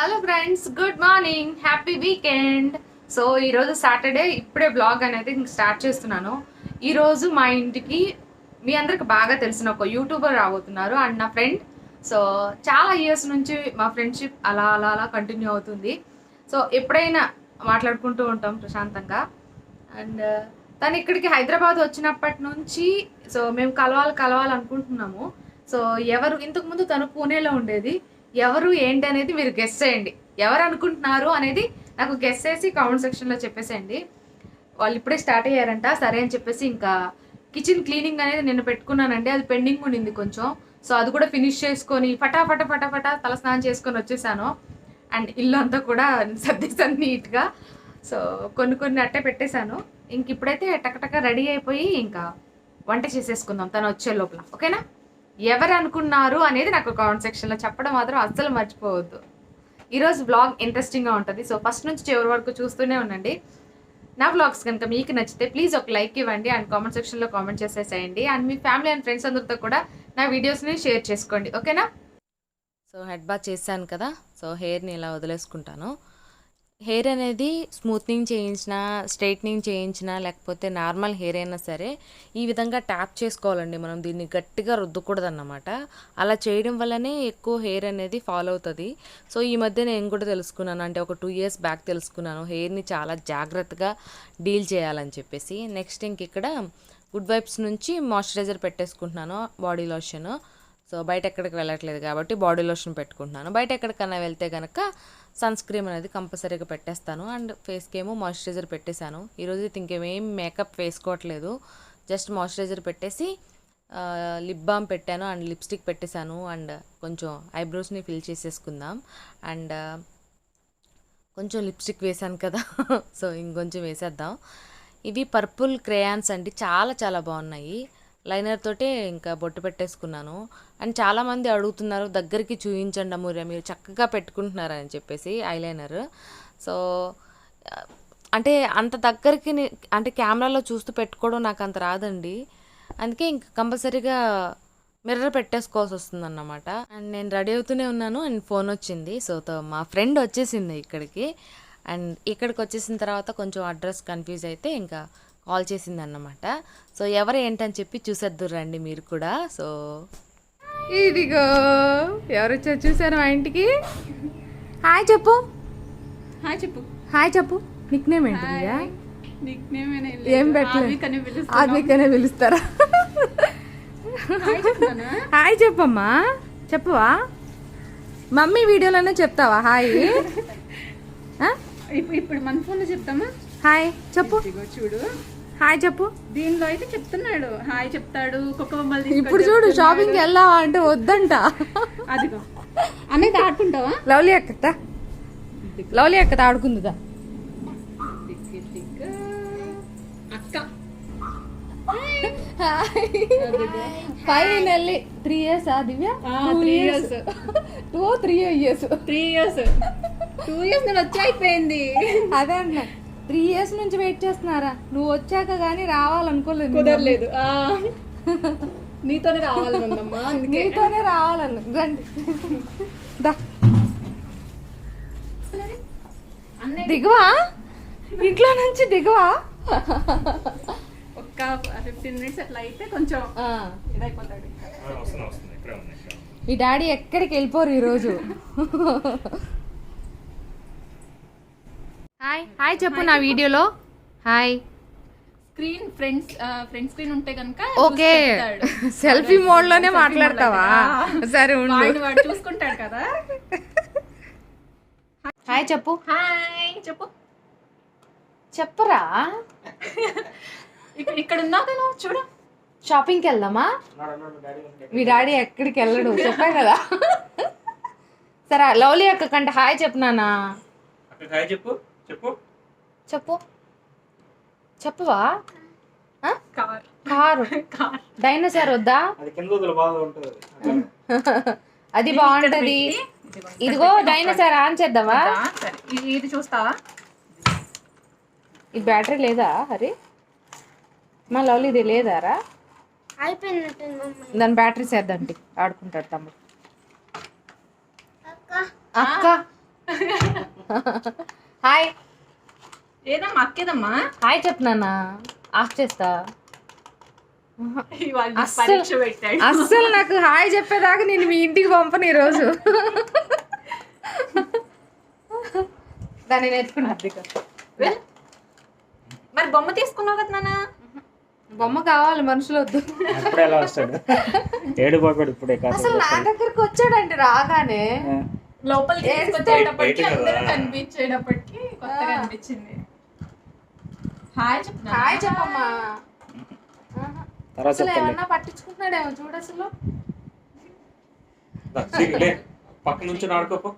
Hello friends, good morning, happy weekend. So ఈరోజు Saturday, ఇప్పుడే blog అనేది స్టార్ట్ చేస్తున్నాను. ఈరోజు మా ఇంటికి మీ అందరికి బాగా తెలిసిన ఒక యూట్యూబర్ రాబోతున్నారు అండ్ నా ఫ్రెండ్. సో చాలా ఇయర్స్ నుంచి మా ఫ్రెండ్షిప్ అలా అలా అలా కంటిన్యూ అవుతుంది. సో ఎప్పుడైనా మాట్లాడుకుంటూ ఉంటాం ప్రశాంతంగా. అండ్ తను ఇక్కడికి హైదరాబాద్ వచ్చినప్పటి నుంచి సో మేము కలవాలి అనుకుంటున్నాము. సో ఎవరు ఇంతకుముందు తను పూణేలో ఉండేది, ఎవరు ఏంటి అనేది మీరు గెస్ చేయండి. ఎవరు అనుకుంటున్నారు అనేది నాకు గెస్ చేసి కామెంట్ సెక్షన్లో చెప్పేసేయండి. వాళ్ళు ఇప్పుడే స్టార్ట్ అయ్యారంట. సరే అని చెప్పేసి ఇంకా కిచెన్ క్లీనింగ్ అనేది నిన్న పెట్టుకున్నానండి, అది పెండింగ్ ఉండింది కొంచెం. సో అది కూడా ఫినిష్ చేసుకొని ఫటాఫట తలస్నానం చేసుకొని వచ్చేసాను. అండ్ ఇల్లు అంతా కూడా సర్దేశాను నీట్గా. సో కొన్ని అట్టే పెట్టేశాను. ఇంక ఇప్పుడైతే టకటక రెడీ అయిపోయి ఇంకా వంట చేసేసుకుందాం తను వచ్చే లోపల. ఓకేనా? ఎవరు అనుకున్నారు అనేది నాకు కామెంట్ సెక్షన్లో చెప్పడం మాత్రం అస్సలు మర్చిపోవద్దు. ఈరోజు బ్లాగ్ ఇంట్రెస్టింగ్గా ఉంటుంది. సో ఫస్ట్ నుంచి చివరి వరకు చూస్తూనే ఉండండి. నా బ్లాగ్స్ కనుక మీకు నచ్చితే ప్లీజ్ ఒక లైక్ ఇవ్వండి అండ్ కామెంట్ సెక్షన్లో కామెంట్ చేసేసేయండి. And me family and friends అందరితో కూడా నా వీడియోస్ని షేర్ చేసుకోండి. ఓకేనా? సో హెడ్ బాత్ చేశాను కదా, సో హెయిర్ని ఇలా వదిలేసుకుంటాను. హెయిర్ అనేది స్మూత్నింగ్ చేయించినా, స్ట్రైట్నింగ్ చేయించినా, లేకపోతే నార్మల్ హెయిర్ అయినా సరే ఈ విధంగా ట్యాప్ చేసుకోవాలండి. మనం దీన్ని గట్టిగా రుద్దకూడదు అన్నమాట. అలా చేయడం వల్లనే ఎక్కువ హెయిర్ అనేది ఫాలో అవుతుంది. సో ఈ మధ్య నేను కూడా తెలుసుకున్నాను, అంటే ఒక 2 years బ్యాక్ తెలుసుకున్నాను హెయిర్ని చాలా జాగ్రత్తగా డీల్ చేయాలని చెప్పేసి. నెక్స్ట్ ఇంక ఇక్కడ గుడ్ వైబ్స్ నుంచి మాయిశ్చరైజర్ పెట్టేసుకుంటున్నాను, బాడీ లోషన్. సో బయట ఎక్కడికి వెళ్ళట్లేదు కాబట్టి బాడీ లోషన్ పెట్టుకుంటున్నాను. బయట ఎక్కడికన్నా వెళ్తే కనుక సన్ స్క్రీన్ అనేది కంపల్సరీగా పెట్టేస్తాను. అండ్ ఫేస్కి ఏమో మాయిశ్చరైజర్ పెట్టేశాను. ఈరోజు ఇంకేమేం మేకప్ వేసుకోవట్లేదు, జస్ట్ మాయిశ్చరైజర్ పెట్టేసి లిప్ బామ్ పెట్టాను అండ్ లిప్స్టిక్ పెట్టేశాను. అండ్ కొంచెం ఐబ్రోస్ని ఫిల్ చేసేసుకుందాం. అండ్ కొంచెం లిప్స్టిక్ వేసాను కదా, సో ఇంకొంచెం వేసేద్దాం. ఇవి పర్పుల్ క్రేయాన్స్ అండి, చాలా బాగున్నాయి. లైనర్ తోటే ఇంకా బొట్టు పెట్టేసుకున్నాను. అండ్ చాలామంది అడుగుతున్నారు, దగ్గరికి చూపించండి అమూర్య, మీరు చక్కగా పెట్టుకుంటున్నారు అని చెప్పేసి ఐలైనర్. సో అంటే అంత దగ్గరికి అంటే కెమెరాలో చూస్తూ పెట్టుకోవడం నాకు అంత రాదండి. అందుకే ఇంక కంపల్సరీగా మిర్రర్ పెట్టేసుకోవాల్సి వస్తుంది అన్నమాట. అండ్ నేను రెడీ అవుతూనే ఉన్నాను అండ్ ఫోన్ వచ్చింది. సో మా ఫ్రెండ్ వచ్చేసింది ఇక్కడికి. అండ్ ఇక్కడికి వచ్చేసిన తర్వాత కొంచెం అడ్రస్ కన్ఫ్యూజ్ అయితే ఇంకా కాల్ చేసింది అన్నమాట. సో ఎవరు ఏంటని చెప్పి చూసేద్దురు రండి మీరు కూడా. సో ఇదిగో ఎవరు వచ్చారు చూసారు మా ఇంటికి. హాయ్ చెప్పు. హాయ్ చెప్పు. నిక్ నేమ్ ఏంటి? ఏం పెట్టలేదు, ఆత్మికనే పిలుస్తారా? హాయ్ చెప్పమ్మా. చెప్పవా? మమ్మీ వీడియోలోనే చెప్తావా హాయ్? ఇప్పుడు మన ఫోన్లో చెప్తామా? హాయ్ చెప్పు. చూడు, హాయ్ చెప్పు. దీనిలో అయితే చెప్తున్నాడు హాయ్ చెప్తాడు. కుక్క బొమ్మలు ఇప్పుడు చూడు, షాపింగ్కి వెళ్దావా అంటే వద్దంట. అదిగో అనేది ఆడుకుంటావా? లవ్లీ అక్కత ఆడుకుందా? అక్క ఫైనల్లీ 3 years దివ్య? 3 years 3 years 2 years నేను వచ్చి అయిపోయింది. అదే అన్న, 3 years నుంచి వెయిట్ చేస్తున్నారా? నువ్వు వచ్చాక గానీ రావాలనుకోలేదు, కుదరలేదు. నీతోనే రావాలన్నమ్మా, నీతోనే రావాలను. రండి దిగువా, ఇంట్లో నుంచి దిగువా. ఒక్క 15 minutes అట్లా అయితే కొంచెం ఇదైపోతాడు. మీ డాడీ ఎక్కడికి వెళ్ళిపోరు ఈరోజు. హాయ్ చెప్పు నా వీడియోలో. హాయ్. స్క్రీన్ ఫ్రంట్ స్క్రీన్ ఉంటే కనుక ఓకే, సెల్ఫీ మోడ్ లోనే మాట్లాడతావా? సరే వాడు చూసుకుంటాడు కదా. హాయ్ చెప్పు. హాయ్ చెప్పు. చెప్పరా? ఇక్కడ ఉన్నావు కదా, చూడు. షాపింగ్కి వెళ్దామా? మీ డాడీ ఎక్కడికి వెళ్ళడు, చెప్పా కదా. సరే లవ్లీ అక్క కంటే హాయ్ చెప్పు నాన్న. చెప్పు చెప్పవా? కారు డైనోసార్ వద్దా? అది బాగుంటది. ఇదిగో డైనోసార్ ఆన్ చేద్దామా? ఇది చూస్తావా? ఈ బ్యాటరీ లేదా? హరి మా లవ్లీ ఇది లేదారా? దాని బ్యాటరీ సేద్దండి, ఆడుకుంటాడు తమ్ముడు. అక్క హాయ్ ఏదమ్మా అక్కేదమ్మా హాయ్ చెప్పనా ఆఫ్ చేస్తా. ఇవాళ అస్సలు- పరీక్ష పెట్టాడు. అస్సలు నాకు హాయ్ చెప్పేదాకా నేను మీ ఇంటికి పంపను ఈరోజు. దాన్ని నేర్చుకున్నా. వెళ్ళు. మరి బొమ్మ తీసుకున్నావు కదా నాన్న. బొమ్మ కావాలి, మనుషులు వద్దు. అప్పుడే ఎలా వస్తాడు? ఏడుపోకూడదు ఇప్పుడే కాదు. అసలు నా దగ్గరికి వచ్చాడంటే రాగానే లోపలికి ఏడుస్తాడు. తీసుకొచ్చేటప్పటికి బయట కదా. అందరూ కనిపించేటప్పటికి కొత్తగా అనిపించింది. హాయ్ చెప్పు హాయ్ చెప్పమ్మా. తర్వాత అసలు చెప్తాను. ఏమన్నా పట్టించుకుంటున్నాడేమో చూడు అసలు. పక్క నుంచి ఆడుకోపో.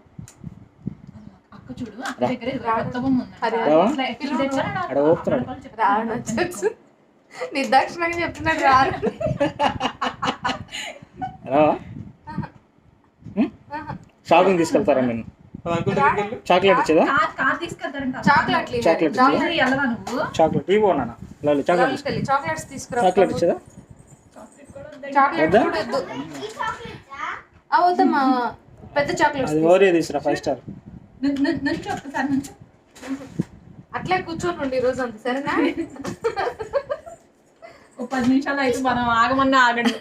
అక్క చూడు అక్క దగ్గర ఏదో కొత్త బొమ్మ ఉంది. అరే, అసలు ఇది తెచ్చారా? ఆడ ఊపుతున్నాడు. రాను వచ్చేసి నిర్దాక్షిణంగా చెప్తున్నాడు రాను. రావా? షాపింగ్ తీసుకెళ్తారా నేను? చాక్లెట్ ఇచ్చేదా? కార్ తీసుకెళ్తారంట. చాక్లెట్లు చాక్లెట్ చాక్లెట్ ఇది వెళ్ళవా నువ్వు? చాక్లెట్ ఇవ్వు నాన్న. లాలి చాక్లెట్ తీసుకో. చాక్లెట్స్ తీసుకురా. చాక్లెట్ ఇచ్చేదా? చాక్లెట్ వద్దా? కూడా వద్దు. వద్దమ్మా, పెద్ద చాక్లెట్స్ అది ఓరియో తీసురా 5 స్టార్. నుంచి ఒక్కసారి నుంచి అట్లే కూర్చొని ఉండి ఈరోజు అంత సరేనా? ఓ 10 నిమిషాలు అయితే మనం ఆగమన్నా ఆగండి.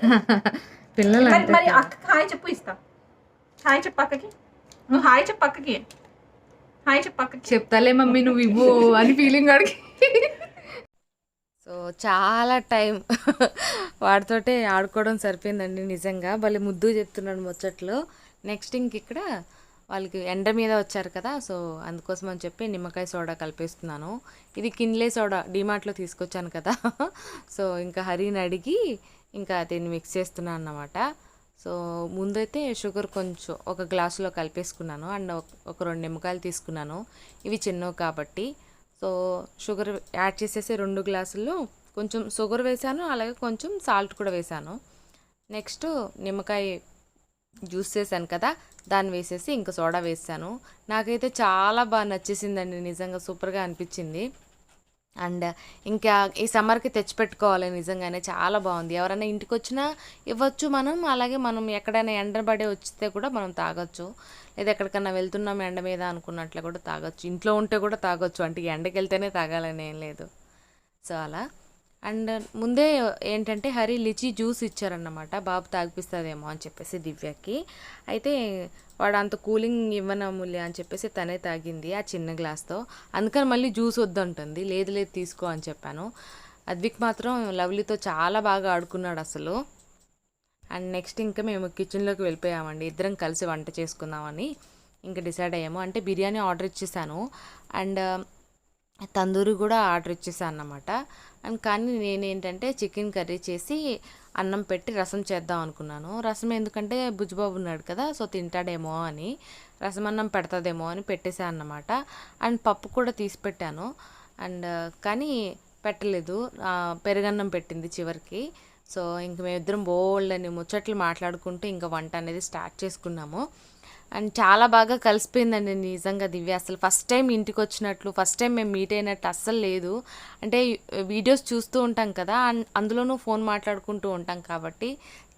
పిల్లలు మరి అక్కకి హాయ్ చెప్పు. ఇస్తా. హాయ్ చెప్పు అక్కకి. నువ్వు హాయ్ చెప్పు అక్కకి. హాయ్ చెప్పు అక్కకి. చెప్తాలే మమ్మీ నువ్వు ఇవ్వు అని ఫీలింగ్ అడిగి. సో చాలా టైం వాడితోటే ఆడుకోవడం సరిపోయిందండి. నిజంగా భలే ముద్దు చెప్తున్నాడు ముచ్చట్లో. నెక్స్ట్ ఇంక ఇక్కడ వాళ్ళకి ఎండ మీద వచ్చారు కదా, సో అందుకోసం అని చెప్పి నిమ్మకాయ సోడా కలిపేస్తున్నాను. ఇది కిన్లే సోడా డీమార్ట్లో తీసుకొచ్చాను కదా, సో ఇంకా హరిని అడిగి ఇంకా దీన్ని మిక్స్ చేస్తున్నాను అన్నమాట. సో ముందైతే షుగర్ కొంచెం ఒక గ్లాసులో కలిపేసుకున్నాను అండ్ ఒక 2 నిమ్మకాయలు తీసుకున్నాను. ఇవి చిన్నవి కాబట్టి. సో షుగర్ యాడ్ చేసేసి 2 గ్లాసుల్లో కొంచెం షుగర్ వేసాను, అలాగే కొంచెం సాల్ట్ కూడా వేసాను. నెక్స్ట్ నిమ్మకాయ జ్యూస్ చేశాను కదా, దాన్ని వేసేసి ఇంకా సోడా వేసాను. నాకైతే చాలా బాగా నచ్చేసిందండి, నిజంగా సూపర్గా అనిపించింది. అండ్ ఇంకా ఈ సమ్మర్కి తెచ్చిపెట్టుకోవాలి, నిజంగానే చాలా బాగుంది. ఎవరైనా ఇంటికి వచ్చినా ఇవ్వచ్చు మనం, అలాగే మనం ఎక్కడైనా ఎండబడి వచ్చితే కూడా మనం తాగొచ్చు, లేదా ఎక్కడికన్నా వెళ్తున్నాం ఎండ మీద అనుకున్నట్లు కూడా తాగొచ్చు. ఇంట్లో ఉంటే కూడా తాగొచ్చు, అంటే ఎండకి వెళ్తేనే తాగాలని ఏం లేదు. సో అలా. అండ్ ముందే ఏంటంటే హరి లిచీ జ్యూస్ ఇచ్చారన్నమాట, బాబు తాగిపిస్తుందేమో అని చెప్పేసి దివ్యకి. అయితే వాడు అంత కూలింగ్ ఇవ్వనములే అని చెప్పేసి తనే తాగింది ఆ చిన్న గ్లాస్తో. అందుకని మళ్ళీ జ్యూస్ వద్దంటుంది. లేదు లేదు తీసుకో అని చెప్పాను. అద్విక్ మాత్రం లవ్లీతో చాలా బాగా ఆడుకున్నాడు అసలు. అండ్ నెక్స్ట్ ఇంకా మేము కిచెన్లోకి వెళ్ళిపోయామండి. ఇద్దరం కలిసి వంట చేసుకుందామని ఇంకా డిసైడ్ అయ్యాము. అంటే బిర్యానీ ఆర్డర్ ఇచ్చేసాను అండ్ తందూరి కూడా ఆర్డర్ ఇచ్చేసాను అన్నమాట. అండ్ కానీ నేనేంటంటే చికెన్ కర్రీ చేసి అన్నం పెట్టి రసం చేద్దాం అనుకున్నాను. రసం ఎందుకంటే బుజ్జిబాబు ఉన్నాడు కదా, సో తింటాడేమో అని, రసం అన్నం పెడతాదేమో అని పెట్టేశాను అన్నమాట. అండ్ పప్పు కూడా తీసి పెట్టాను అండ్ కానీ పెట్టలేదు, పెరుగన్నం పెట్టింది చివరికి. సో ఇంక మేమిద్దరం బోల్డ్ అని ముచ్చట్లు మాట్లాడుకుంటూ ఇంకా వంట అనేది స్టార్ట్ చేసుకున్నాము. అండ్ చాలా బాగా కలిసిపోయిందండి నిజంగా దివ్య. అసలు ఫస్ట్ టైం ఇంటికి వచ్చినట్లు, ఫస్ట్ టైం మేము మీట్ అయినట్టు అస్సలు లేదు. అంటే వీడియోస్ చూస్తూ ఉంటాం కదా, అందులోనూ ఫోన్ మాట్లాడుకుంటూ ఉంటాం కాబట్టి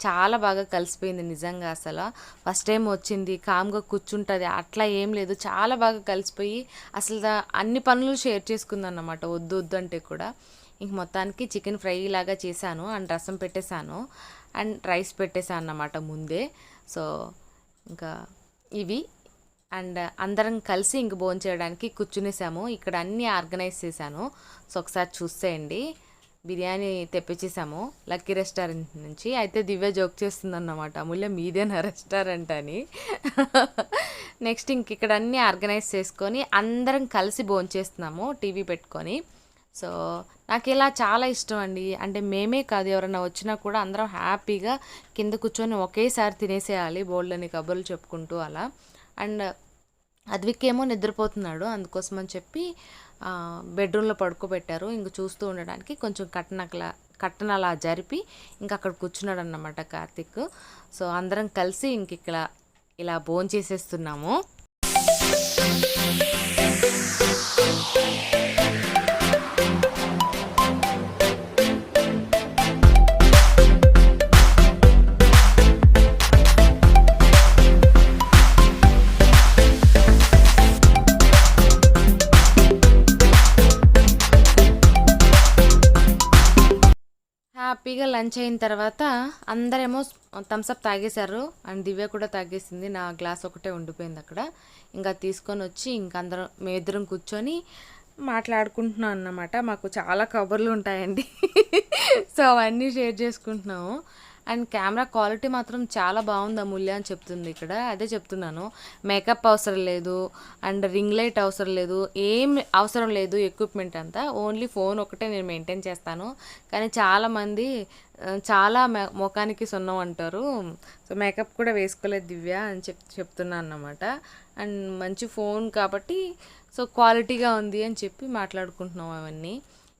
చాలా బాగా కలిసిపోయింది నిజంగా. అసలు ఫస్ట్ టైం వచ్చింది, కామ్గా కూర్చుంటుంది, అట్లా ఏం లేదు, చాలా బాగా కలిసిపోయి అసలు అన్ని పనులు షేర్ చేసుకుందన్నమాట, వద్దు వద్దు అంటే కూడా. ఇంక మొత్తానికి చికెన్ ఫ్రై లాగా చేశాను అండ్ రసం పెట్టేశాను అండ్ రైస్ పెట్టేశాను అన్నమాట ముందే. సో ఇంకా ఇవి అండ్ అందరం కలిసి ఇంక భోంచేయడానికి కూర్చునేసాము. ఇక్కడ అన్నీ ఆర్గనైజ్ చేశాను, సో ఒకసారి చూసేయండి. బిర్యానీ తెప్పించేసాము లక్కీ రెస్టారెంట్ నుంచి. అయితే దివ్య జోక్ చేస్తుందన్నమాట, అమూల్య మీదేనా రెస్టారెంట్ అని. నెక్స్ట్ ఇంక ఇక్కడ అన్నీ ఆర్గనైజ్ చేసుకొని అందరం కలిసి భోంచేస్తున్నాము టీవీ పెట్టుకొని. సో నాకు ఇలా చాలా ఇష్టం అండి. అంటే మేమే కాదు, ఎవరైనా వచ్చినా కూడా అందరం హ్యాపీగా కింద కూర్చొని ఒకేసారి తినేసేయాలి, బోల్డ్ని కబుర్లు చెప్పుకుంటూ అలా. అండ్ అద్విక్ ఏమో నిద్రపోతున్నాడు, అందుకోసం అని చెప్పి బెడ్రూమ్లో పడుకోబెట్టారు. ఇంక చూస్తూ ఉండడానికి కొంచెం కట్టన అలా జరిపి ఇంక అక్కడ కూర్చున్నాడు అన్నమాట కార్తిక్. సో అందరం కలిసి ఇంక ఇక్కడ ఇలా భోంచేసేస్తున్నాము. హ్యాపీగా లంచ్ అయిన తర్వాత అందరేమో థమ్స్అప్ తాగేశారు అండ్ దివ్య కూడా తాగేసింది. నా గ్లాస్ ఒకటే ఉండిపోయింది అక్కడ. ఇంకా తీసుకొని వచ్చి ఇంకా అందరం మేమిద్దరం కూర్చొని మాట్లాడుకుంటున్నాం అన్నమాట. మాకు చాలా కబుర్లు ఉంటాయండి. సో అవన్నీ షేర్ చేసుకుంటున్నాము. అండ్ కెమెరా క్వాలిటీ మాత్రం చాలా బాగుంది అమూల్య అని చెప్తుంది ఇక్కడ. అదే చెప్తున్నాను, మేకప్ అవసరం లేదు అండ్ రింగ్ లైట్ అవసరం లేదు, ఏం అవసరం లేదు ఎక్విప్మెంట్ అంతా. ఓన్లీ ఫోన్ ఒకటే నేను మెయింటైన్ చేస్తాను. కానీ చాలామంది చాలా ముఖానికి సున్నం అంటారు. సో మేకప్ కూడా వేసుకోలేదు దివ్య అని చెప్తున్నాను అన్నమాట. అండ్ మంచి ఫోన్ కాబట్టి సో క్వాలిటీగా ఉంది అని చెప్పి మాట్లాడుకుంటున్నాం. అవన్నీ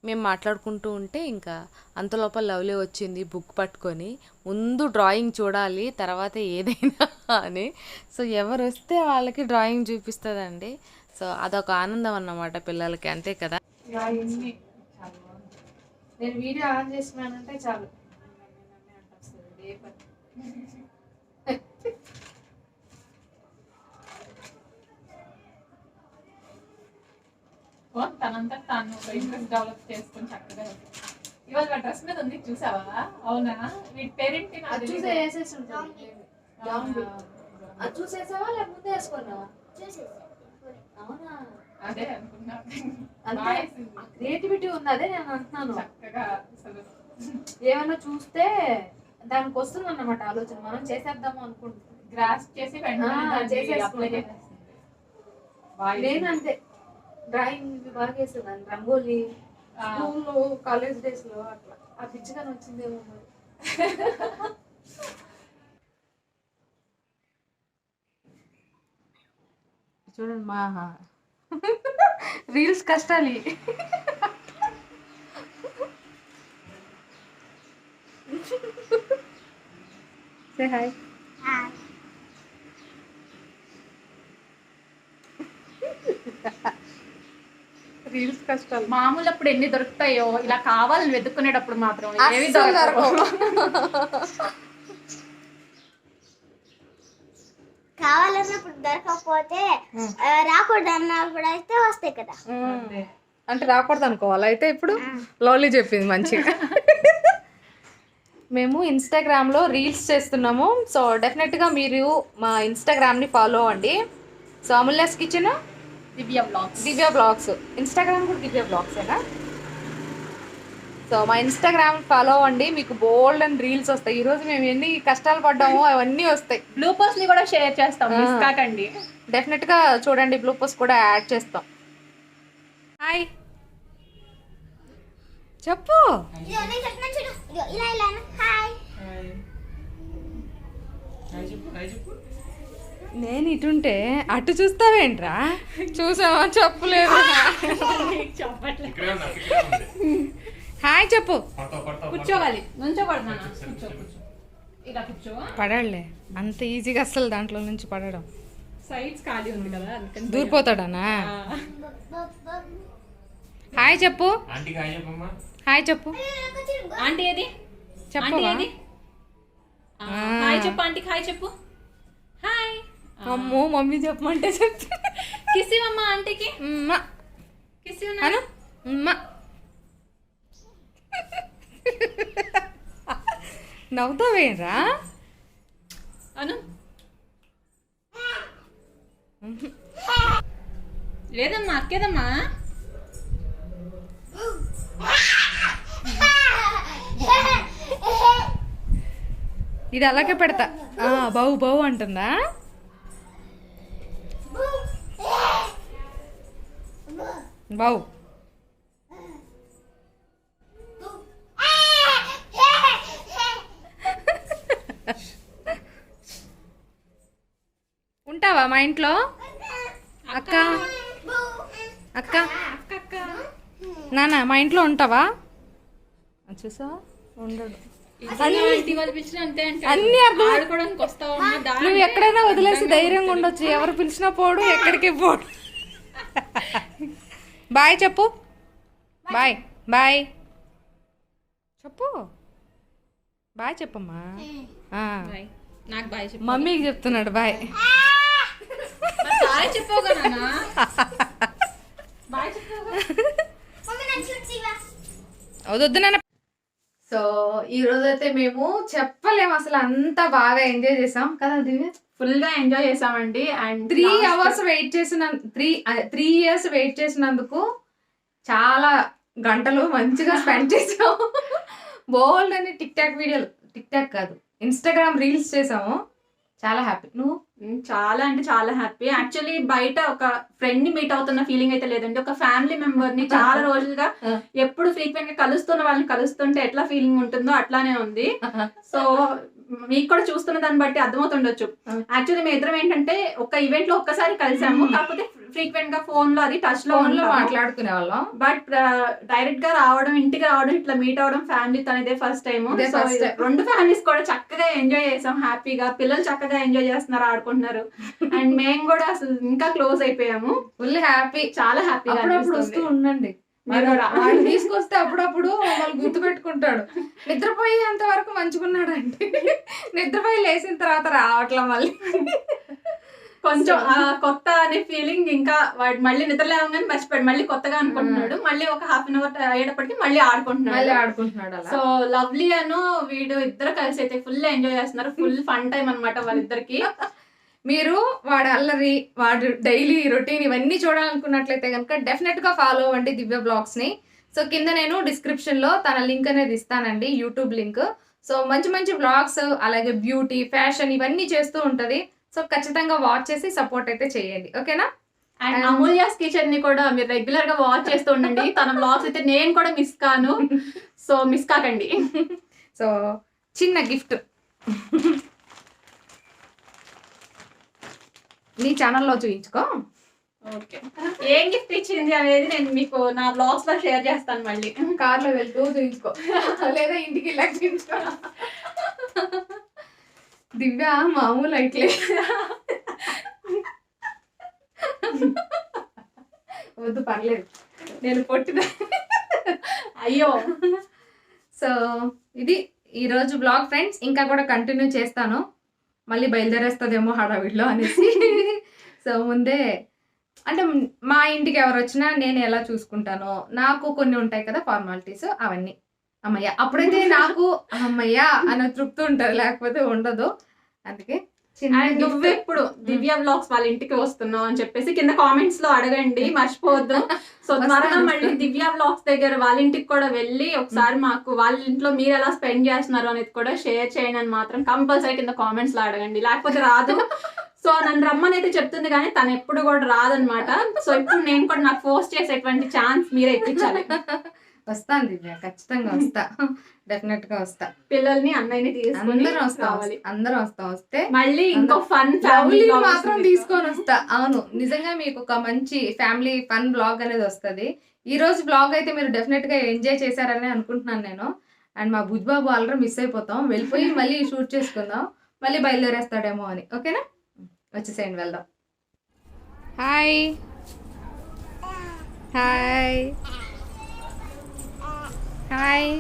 మేము మాట్లాడుకుంటూ ఉంటే ఇంకా అంతలోపల లవ్లీ వచ్చింది బుక్ పట్టుకొని. ముందు డ్రాయింగ్ చూడాలి తర్వాత ఏదైనా అని. సో ఎవరు వస్తే వాళ్ళకి డ్రాయింగ్ చూపిస్తుందండి. సో అదొక ఆనందం అన్నమాట పిల్లలకి, అంతే కదా. నేను వీడియో ఆన్ చేసినానంటే చాలు తనంతా తాను ఒక ఇంట్రెస్ట్ డెవలప్ చేసుకొని చక్కగా ఇవాళ డ్రెస్ మీద ఉంది చూసావా? అవునా? వీటి పేరెంట్ చూసేసావా లేకపోతే వేసుకున్నావా? అవునా? అదే అనుకున్నా. క్రియేటివిటీ ఉంది, అదే నేను అంటున్నాను. చక్కగా అసలు ఏమన్నా చూస్తే దానికి వస్తుంది అన్నమాట ఆలోచన, మనం చేసేద్దాము అనుకుంటున్నాం. గ్రాస్ చేసి వెంటనే నేను అంతే డ్రాయింగ్ బాగా వేసేదాన్ని, రంగోలీ స్కూల్లో కాలేజ్ డేస్ లో అట్లా. ఆ పిచ్చిగానే వచ్చిందేమో మరి. చూడండి మా రీల్స్ కష్టాలి. Say hi. రీల్స్ కష్టాలు మామూలు అప్పుడు ఎన్ని దొరుకుతాయో, ఇలా కావాలని వెతుక్కునేటప్పుడు మాత్రం ఏవి దొరకవు. కావాలన్నప్పుడు దొరకకపోతే రాకూడదు అన్నప్పుడు అయితే వస్తాయి కదా. అంటే రాకూడదు అనుకోవాలి. అయితే ఇప్పుడు లవ్లీ చెప్పింది మంచిగా. మేము ఇన్స్టాగ్రామ్లో రీల్స్ చేస్తున్నాము. సో డెఫినెట్గా మీరు మా ఇన్స్టాగ్రామ్ని ఫాలో అవ్వండి. సో అమూల్యాస్ కిచెన్, దివ్య బ్లాగ్స్. ఇన్స్టాగ్రామ్ కూడా దివ్య బ్లాగ్సేనా? సో మా ఇన్స్టాగ్రామ్ ఫాలో అవ్వండి, మీకు బోల్డ్ అండ్ రీల్స్ వస్తాయి. ఈరోజు మేము ఎన్ని కష్టాలు పడ్డామో అవన్నీ వస్తాయి. బ్లూపర్స్ ని కూడా షేర్ చేస్తాం, మిస్ కాకండి. డెఫినెట్గా చూడండి, బ్లూపర్స్ కూడా యాడ్ చేస్తాం. హాయ్ చెప్పు. ఇదిగో నేను చెప్తున్నాను చూడు. ఇదిగో ఇలా ఇలా అను. హాయ్. నేను ఇటుంటే అటు చూస్తావేంట్రా? చూసావా? చెప్పలేదు. హాయ్ చెప్పు. కూర్చోవాలి, నుంచోకూడదు. కూర్చో ఇలా కూర్చో. పడాడులే, అంత ఈజీగా అసలు దాంట్లో నుంచి పడడం. సైడ్స్ ఖాళీ ఉంది కదా, అందుకని దూరిపోతాడానా? హాయ్ చెప్పు. హాయ్ చెప్పు. ఆంటీ ఏది? చెప్పు. హాయ్ చెప్పు ఆంటీకి. హాయ్ చెప్పు. హాయ్. అమ్మో మమ్మీ చెప్పమంటే చెప్తా. కిస్ ఇవ్వమ్మా ఆంటీకి. కిస్ అను. నవ్వుతావేరా? అను. లేదమ్మా అక్కేదమ్మా. ఇది అలాగే పెడతా. బౌ బౌ అంటుందా? బౌ. ఉంటావా మా ఇంట్లో? అక్క అక్క నాన్న మా ఇంట్లో ఉంటావా? చూసావా? ఉండడు. అన్ని ఆడుకోవడానికి వస్తావా? నువ్వు ఎక్కడైనా వదిలేసి ధైర్యంగా ఉండొచ్చు. ఎవరు పిలిచినా పోడు, ఎక్కడికి పోడు. బాయ్ చెప్పు. బాయ్ బాయ్ చెప్పు. బాయ్ చెప్పమ్మా. నాకు బాయ్ చెప్పు. మమ్మీకి చెప్తున్నాడు బాయ్. బాయ్ చెప్పోగా నాన్న. బాయ్ చెప్పోగా. వద్దు నాన్న. సో ఈ రోజు అయితే మేము చెప్పలేము అసలు, అంత బాగా ఎంజాయ్ చేసాం కదా దివ్య. ఫుల్ గా ఎంజాయ్ చేసామండి. అండ్ 3 hours వెయిట్ చేసిన 3 years వెయిట్ చేసినందుకు చాలా గంటలు మంచిగా స్పెండ్ చేసాము. బోల్డ్ అని టిక్ టాక్ కాదు, ఇన్స్టాగ్రామ్ రీల్స్ చేసాము. చాలా హ్యాపీ. నువ్వు? చాలా అంటే చాలా హ్యాపీ. యాక్చువల్లీ బయట ఒక ఫ్రెండ్ ని మీట్ అవుతున్న ఫీలింగ్ అయితే లేదండి, ఒక ఫ్యామిలీ మెంబర్ ని చాలా రోజులుగా ఎప్పుడు ఫ్రీక్వెంట్ గా కలుస్తున్న వాళ్ళని కలుస్తుంటే ఎట్లా ఫీలింగ్ ఉంటుందో అట్లానే ఉంది. సో మీకు కూడా చూస్తున్న దాన్ని బట్టి అర్థమవుతుండొచ్చు. యాక్చువల్లీ మేము ఇద్దరం ఏంటంటే ఒక ఈవెంట్ లో ఒక్కసారి కలిసాము, కాకపోతే ఫ్రీక్వెంట్ గా ఫోన్ లో అది టచ్ లో మాట్లాడుకునే వాళ్ళం. బట్ డైరెక్ట్ గా రావడం, ఇంటికి రావడం, ఇట్లా మీట్ అవడం ఫ్యామిలీ తనదే ఫస్ట్ టైం. రెండు ఫ్యామిలీస్ కూడా చక్కగా ఎంజాయ్ చేసాం హ్యాపీగా. పిల్లలు చక్కగా ఎంజాయ్ చేస్తున్నారు, ఆడుకుంటున్నారు. అండ్ మేము కూడా అసలు ఇంకా క్లోజ్ అయిపోయాము. ఫుల్ హ్యాపీ, చాలా హ్యాపీగా వస్తూ ఉండండి. తీసుకొస్తే అప్పుడప్పుడు మమ్మల్ని గుర్తు పెట్టుకుంటాడు. నిద్రపోయేంత వరకు మంచుకున్నాడు అంటే నిద్రపోయి లేచిన తర్వాత రావట్లా మళ్ళీ కొంచెం కొత్త అనే ఫీలింగ్. ఇంకా వాడు మళ్ళీ నిద్ర లేవగానే మర్చిపోయాడు, మళ్ళీ కొత్తగా అనుకుంటున్నాడు. మళ్ళీ ఒక ½ hour అయ్యేటప్పటికి మళ్ళీ ఆడుకుంటున్నాడు. సో లవ్లీ అను వీడు ఇద్దరు కలిసి అయితే ఫుల్ ఎంజాయ్ చేస్తున్నారు. ఫుల్ ఫన్ టైం అనమాట వాళ్ళిద్దరికి. మీరు వాడి అల్లరి, వాడు డైలీ రొటీన్ ఇవన్నీ చూడాలనుకున్నట్లయితే కనుక డెఫినెట్ గా ఫాలో అవ్వండి దివ్య బ్లాగ్స్ ని. సో కింద నేను డిస్క్రిప్షన్ లో తన లింక్ అనేది ఇస్తానండి, యూట్యూబ్ లింక్. సో మంచి మంచి బ్లాగ్స్, అలాగే బ్యూటీ, ఫ్యాషన్ ఇవన్నీ చేస్తూ ఉంటది. సో ఖచ్చితంగా వాచ్ చేసి సపోర్ట్ అయితే చేయండి, ఓకేనా? అండ్ అమూల్యాస్ కిచెన్ ని కూడా మీరు రెగ్యులర్ గా వాచ్ చేస్తూ ఉండండి. తన బ్లాగ్స్ అయితే నేను కూడా మిస్ కాను, సో మిస్ కాకండి. సో చిన్న గిఫ్ట్ నీ ఛానల్లో చూయించుకో. ఓకే, ఏం గిఫ్ట్ ఇచ్చింది అనేది నేను మీకు నా బ్లాగ్స్ లో షేర్ చేస్తాను. మళ్ళీ కార్లో వెళ్తూ చూయించుకో, లేదా ఇంటికి వెళ్ళాక చూయించుకో. దివ్య మామూలు అయిట్లే, వద్దు పర్లేదు, నేను పొట్టిన. అయ్యో. సో ఇది ఈరోజు బ్లాగ్ ఫ్రెండ్స్. ఇంకా కూడా కంటిన్యూ చేస్తాను, మళ్ళీ బయలుదేరేస్తుందేమో హడావిడిలో అనేసి. సో ముందే అంటే మా ఇంటికి ఎవరు వచ్చినా నేను ఎలా చూసుకుంటానో, నాకు కొన్ని ఉంటాయి కదా ఫార్మాలిటీస్, అవన్నీ అమ్మయ్య అప్పుడైతే నాకు అమ్మయ్య అన్న తృప్తి ఉంటుంది, లేకపోతే ఉండదు. అందుకే నువ్వెప్పుడు దివ్య బ్లాగ్స్ వాళ్ళ ఇంటికి వస్తున్నావు అని చెప్పేసి కింద కామెంట్స్ లో అడగండి, మర్చిపోవద్దు. సో త్వరగా మళ్ళీ దివ్య బ్లాగ్స్ దగ్గర వాళ్ళ ఇంటికి కూడా వెళ్ళి ఒకసారి మాకు వాళ్ళ ఇంట్లో మీరు ఎలా స్పెండ్ చేస్తున్నారు అనేది కూడా షేర్ చేయండి అని మాత్రం కంపల్సరీ కింద కామెంట్స్ లో అడగండి, లేకపోతే రాదు. సో నన్ను రమ్మని అయితే చెప్తుంది కానీ తను ఎప్పుడు కూడా రాదనమాట. సో ఇప్పుడు నేను కూడా నాకు ఫోర్స్ చేసేటువంటి ఛాన్స్ మీరే ఇప్పించాలి. వస్తాను దివ్య, ఖచ్చితంగా వస్తా, డెఫినెట్ గా వస్తా. పిల్లల్ని అన్నయ్యని తీసుకొని అందరం వస్తాం. వస్తే మళ్ళీ ఇంకో ఫన్ ఫ్యామిలీ మాత్రం తీసుకొని వస్తా. అవును, నిజంగా మీకు ఒక మంచి ఫ్యామిలీ ఫన్ బ్లాగ్ అనేది వస్తుంది. ఈ రోజు బ్లాగ్ అయితే మీరు డెఫినెట్ గా ఎంజాయ్ చేశారని అనుకుంటున్నాను నేను. అండ్ మా బుజ్బాబు ఆల్రెడీ మిస్ అయిపోతాం, వెళ్ళిపోయి మళ్ళీ షూట్ చేసుకుందాం, మళ్ళీ బయలుదేరేస్తాడేమో అని. ఓకేనా, వచ్చేసేయండి, వెళ్దాం. Hi hi hi.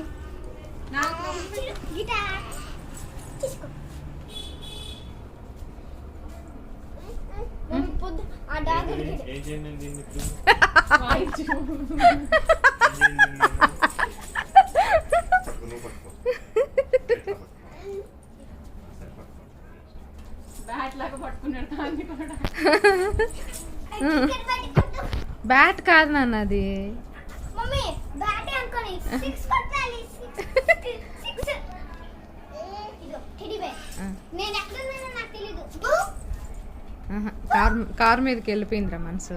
బ్యాట్ కాదు నాన్న, అది కారు మీదకి వెళ్ళిపోయిందిరా మనసు.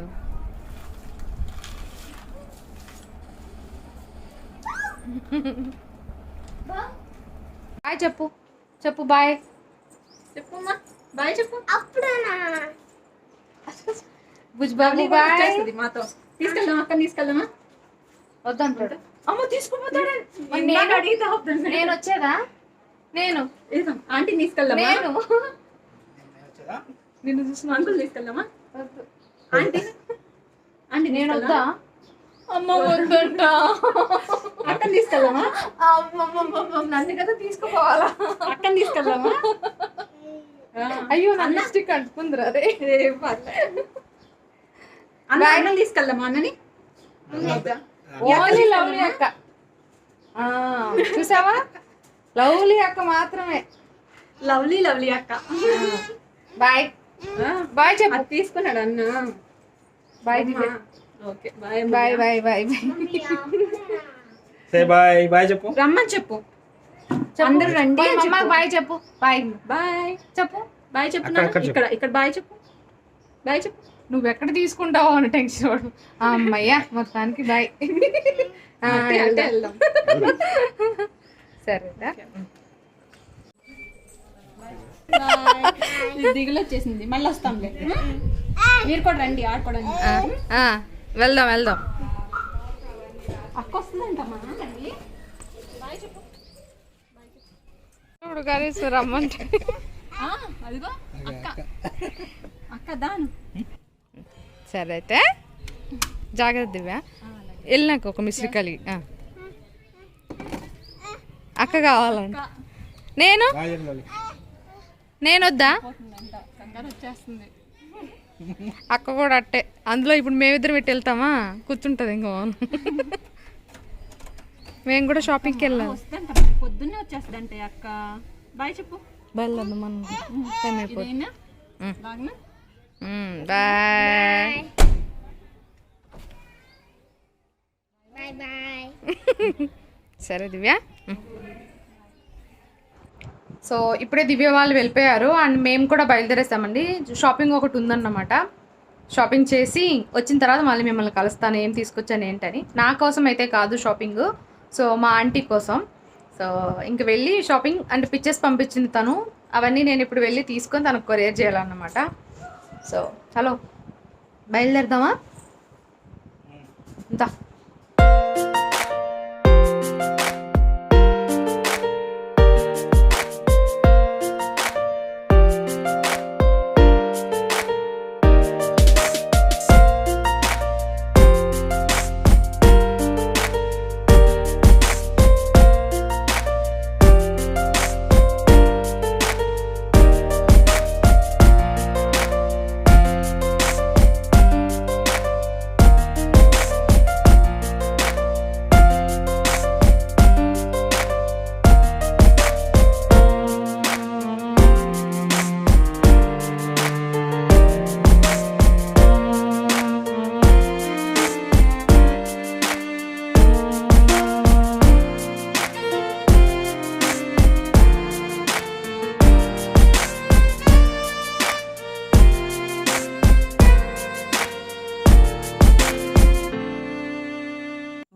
బాయ్ చెప్పు, చెప్పు బాయ్ చెప్పు, బాయ్ చెప్పు. బుజ్బాబు బాయ్. మాతో తీసుకెళ్దాం, అక్కడ తీసుకెళ్దామా? వద్దంటాడు. అమ్మ తీసుకుపోతాడు. నేను వచ్చేదా? నేను ఆంటీ తీసుకెళ్దామా? నేను నిన్ను చూసిన అంకుల్ తీసుకెళ్దామా? ఆంటీ ఆంటీ నేను వద్దా? అమ్మ వద్దంట. అక్కడ తీసుకెళ్దామా? నన్ను కదా తీసుకుపోవాలా? అక్కడ తీసుకెళ్దామా? అయ్యో నా లిప్స్టిక్ అంటుకుందిరా. అదే అన్న తీసుకెళ్దామా? అన్నని ఓన్లీ లవ్లీ అక్క. చూసావా, లవ్లీ అక్క మాత్రమే. లవ్లీ లవ్లీ అక్క. బాయ్ బాయ్ చెప్పు. అది తీసుకున్నాడు అన్న. Bye okay bye bye bye bye say bye bye చెప్పు. రమ్మని చెప్పు. అందరూ రండి అని అమ్మ చెప్పు. బాయ్ చెప్పు. బాయ్ బాయ్ చెప్పు. బాయ్ చెప్పు అక్కడ, నాన్న. అక్కడ చెప్పు. ఇక్కడ ఇక్కడ బాయ్ చెప్పు. బాయ్ చెప్పు. నువ్వు ఎక్కడ తీసుకుంటావో అని టెన్షన్ పడు. అమ్మయ్యా మొత్తానికి బాయ్. అటే అటే వెళ్దాం. సరేదా. ఇది దిగులు వచ్చేసింది, మళ్ళీ వస్తాంలే. మీరు కూడా రండి ఆడుకోవడానికి. వెళ్దాం వెళ్దాం. అక్క వస్తుందంటమ్మా. బాయ్ చెప్పు. ఇప్పుడు కలిసి రమ్మంటే అదిగో అక్క. అక్క దాను. సరే అయితే జాగ్రత్త దివ్య. వెళ్ళినాక ఒక మిస్రికలి అక్క కావాలంట. నేను బాయ్ చెప్పాలి. నేను వద్దా? కంగారు వచ్చేస్తుంది. అక్క కూడా అట్టే. అందులో ఇప్పుడు మేమిద్దరం పెట్టి వెళ్తామా, కూర్చుంటుంది ఇంకో. మేము కూడా షాపింగ్కి వెళ్ళాలి. వస్తుందంట, పొద్దున్నే వచ్చేస్తుందంటే అక్క. బాయ్ చెప్పు. బయలుదేరదాం మనం, టైం అయిపోతుంది. ఇదేనా బాగున్నా. Bye bye bye. సరే దివ్య. సో ఇప్పుడే దివ్య వాళ్ళు వెళ్ళిపోయారు అండ్ మేము కూడా బయలుదేరేస్తామండి. షాపింగ్ ఒకటి ఉందన్నమాట. షాపింగ్ చేసి వచ్చిన తర్వాత మళ్ళీ మిమ్మల్ని కలుస్తాను, ఏం తీసుకొచ్చాను ఏంటని. నా కోసం అయితే కాదు షాపింగ్, సో మా ఆంటీ కోసం. సో ఇంక వెళ్ళి షాపింగ్ అండ్ పిక్చర్స్ పంపించింది తను, అవన్నీ నేను ఇప్పుడు వెళ్ళి తీసుకొని తనకు కొరియర్ చేయాలన్నమాట. సో హలో బయలుదేరదామా? ఇంత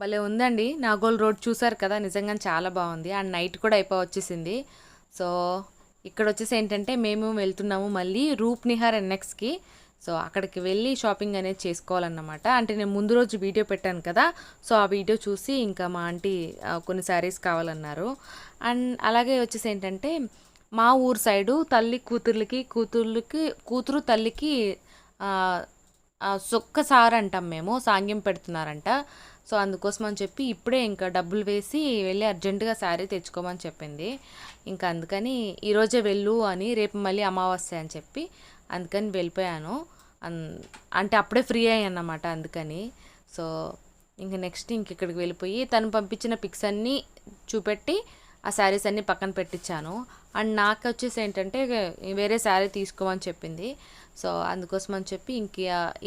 భలే ఉందండి. నాగోల్ రోడ్ చూసారు కదా, నిజంగా చాలా బాగుంది. అండ్ నైట్ కూడా వచ్చేసింది. సో ఇక్కడ వచ్చేసి ఏంటంటే మేము వెళ్తున్నాము మళ్ళీ రూప్ నిహార్ ఎన్ఎక్స్కి. సో అక్కడికి వెళ్ళి షాపింగ్ అనేది చేసుకోవాలన్నమాట. అంటే నేను ముందు రోజు వీడియో పెట్టాను కదా, సో ఆ వీడియో చూసి ఇంకా మా ఆంటీ కొన్ని శారీస్ కావాలన్నారు. అండ్ అలాగే వచ్చేసి ఏంటంటే మా ఊరు సైడు తల్లి కూతురు తల్లికి సొక్కసారి అంటాం మేము, సాంగ్యం పెడుతున్నారంట. సో అందుకోసం అని చెప్పి ఇప్పుడే ఇంకా డబ్బులు వేసి వెళ్ళి అర్జెంటుగా శారీ తెచ్చుకోమని చెప్పింది. ఇంకా అందుకని ఈరోజే వెళ్ళు అని, రేపు మళ్ళీ అమావాస్య అని చెప్పి అందుకని వెళ్ళిపోయాను. అంటే అప్పుడే ఫ్రీ అయ్యానమాట అందుకని. సో ఇంక నెక్స్ట్ ఇక్కడికి వెళ్ళిపోయి తను పంపించిన పిక్స్ అన్నీ చూపెట్టి ఆ శారీస్ అన్నీ పక్కన పెట్టించాను. అండ్ నాకు వచ్చేసి ఏంటంటే వేరే శారీ తీసుకోమని చెప్పింది. సో అందుకోసం అని చెప్పి ఇంక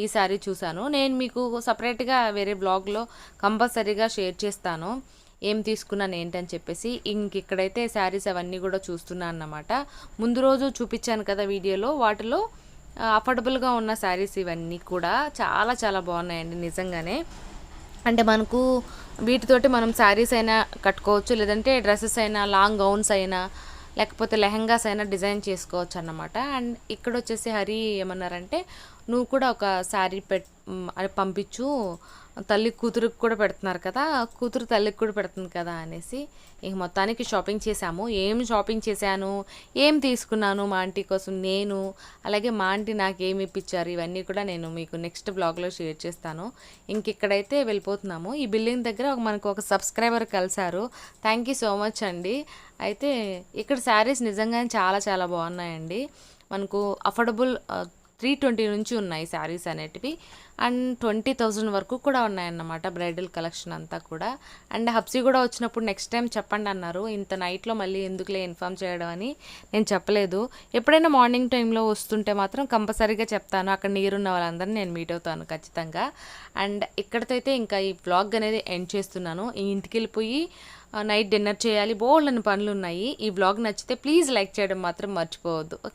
ఈ శారీ చూశాను. నేను మీకు సపరేట్గా వేరే బ్లాగ్లో కంపల్సరీగా షేర్ చేస్తాను ఏం తీసుకున్నాను ఏంటని చెప్పేసి. ఇక్కడైతే శారీస్ అవన్నీ కూడా చూస్తున్నాను అన్నమాట. ముందు రోజు చూపించాను కదా వీడియోలో, వాటిలో అఫోర్డబుల్గా ఉన్న శారీస్ ఇవన్నీ కూడా చాలా చాలా బాగున్నాయండి నిజంగానే. అంటే మనకు వీటితోటి మనం శారీస్ అయినా కట్టుకోవచ్చు, లేదంటే డ్రెస్సెస్ అయినా, లాంగ్ గౌన్స్ అయినా, లేకపోతే లెహంగాస్ అయినా డిజైన్ చేసుకోవచ్చు అన్నమాట. అండ్ ఇక్కడ వచ్చేసి హరి ఏమన్నారంటే, నువ్వు కూడా ఒక శారీ అది పంపించు, తల్లి కూతురికి కూడా పెడుతున్నారు కదా, కూతురు తల్లికి కూడా పెడుతుంది కదా అనేసి. ఇంక మొత్తానికి షాపింగ్ చేశాము. ఏం షాపింగ్ చేశాను, ఏం తీసుకున్నాను మా ఆంటీ కోసం నేను, అలాగే మా ఆంటీ నాకు ఏమి ఇప్పించారు, ఇవన్నీ కూడా నేను మీకు నెక్స్ట్ బ్లాగ్లో షేర్ చేస్తాను. ఇక్కడైతే వెళ్ళిపోతున్నాము. ఈ బిల్డింగ్ దగ్గర మనకు ఒక సబ్స్క్రైబర్ కలిశారు, థ్యాంక్ యూ సో మచ్ అండి. అయితే ఇక్కడ శారీస్ నిజంగానే చాలా చాలా బాగున్నాయండి. మనకు అఫోర్డబుల్ 320 నుంచి ఉన్నాయి శారీస్ అనేటివి. అండ్ 20,000 వరకు కూడా ఉన్నాయన్నమాట బ్రైడల్ కలెక్షన్ అంతా కూడా. అండ్ హబ్సీ కూడా వచ్చినప్పుడు నెక్స్ట్ టైం చెప్పండి అన్నారు. ఇంత నైట్లో మళ్ళీ ఎందుకులే ఇన్ఫామ్ చేయడం అని నేను చెప్పలేదు. ఎప్పుడైనా మార్నింగ్ టైంలో వస్తుంటే మాత్రం కంపల్సరీగా చెప్తాను. అక్కడ నీరున్న వాళ్ళందరినీ నేను మీట్ అవుతాను ఖచ్చితంగా. అండ్ ఇక్కడితో అయితే ఇంకా ఈ వ్లాగ్ అనేది ఎండ్ చేస్తున్నాను. ఈ ఇంటికి వెళ్ళిపోయి నైట్ డిన్నర్ చేయాలి, బోల్డన్ని పనులు ఉన్నాయి. ఈ వ్లాగ్ నచ్చితే ప్లీజ్ లైక్ చేయడం మాత్రం మర్చిపోవద్దు. ఓకే.